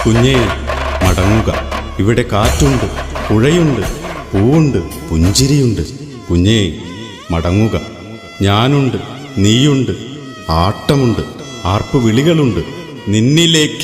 കുഞ്ഞേ മടങ്ങുക. ഇവിടെ കാറ്റുണ്ട്, പുഴയുണ്ട്, പൂവുണ്ട്, പുഞ്ചിരിയുണ്ട്. കുഞ്ഞേ മടങ്ങുക. ഞാനുണ്ട്, നീയുണ്ട്, ആട്ടമുണ്ട്, ആർപ്പുവിളികളുണ്ട്. നിന്നിലേക്ക്